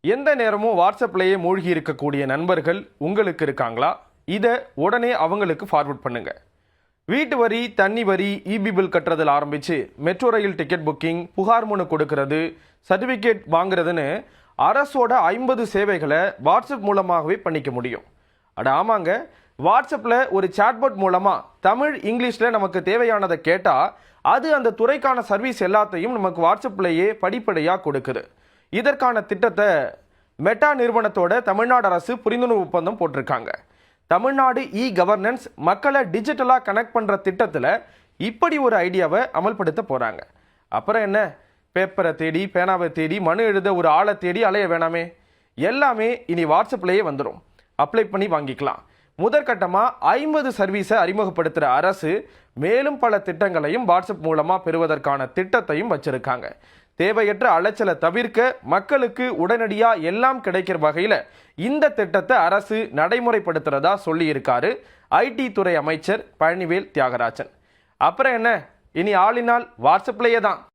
எந்த நேரமும் வாட்ஸ்அப்லேயே மூழ்கி இருக்கக்கூடிய நண்பர்கள் உங்களுக்கு இருக்காங்களா? இதை உடனே அவங்களுக்கு ஃபார்வர்ட் பண்ணுங்க. வீட்டு வரி, தண்ணி வரி, இபி பில் கட்டுறதுல ஆரம்பிச்சு மெட்ரோ ரயில் டிக்கெட் புக்கிங், புகார் மனு கொடுக்கறது, சர்டிஃபிகேட் வாங்குறதுன்னு அரசோட 50 சேவைகளை வாட்ஸ்அப் மூலமாகவே பண்ணிக்க முடியும். ஆமாங்க, வாட்ஸ்அப்பில் ஒரு சாட்பாட் மூலமாக தமிழ், இங்கிலீஷில் நமக்கு தேவையானதை கேட்டால் அது அந்த துறைக்கான சர்வீஸ் எல்லாத்தையும் நமக்கு வாட்ஸ்அப்லேயே படிப்படியாக கொடுக்குது. இதற்கான திட்டத்தை மெட்டா நிறுவனத்தோட தமிழ்நாடு அரசு புரிந்துணர்வு ஒப்பந்தம் போட்டிருக்காங்க. தமிழ்நாடு இ கவர்னன்ஸ் மக்களை டிஜிட்டலாக கனெக்ட் பண்ணுற திட்டத்தில் இப்படி ஒரு ஐடியாவை அமல்படுத்த போகிறாங்க. அப்புறம் என்ன, பேப்பரை தேடி, பேனாவை தேடி, மனு எழுத ஒரு ஆளை தேடி அலைய வேணாமே. எல்லாமே இனி வாட்ஸ்அப்லேயே வந்துடும். அப்ளை பண்ணி வாங்கிக்கலாம். முதற்கட்டமாக 50 சர்வீஸை அறிமுகப்படுத்துகிற அரசு மேலும் பல திட்டங்களையும் வாட்ஸ்அப் மூலமாக பெறுவதற்கான திட்டத்தையும் வச்சிருக்காங்க. தேவையற்ற அலைச்சலை தவிர்க்க மக்களுக்கு உடனடியாக எல்லாம் கிடைக்கிற வகையில் இந்த திட்டத்தை அரசு நடைமுறைப்படுத்துறதா சொல்லியிருக்காரு ஐடி துறை அமைச்சர் பழனிவேல் தியாகராஜன். அப்புறம் என்ன, இனி ஆளினால் வாட்ஸ்அப்லேயே தான்.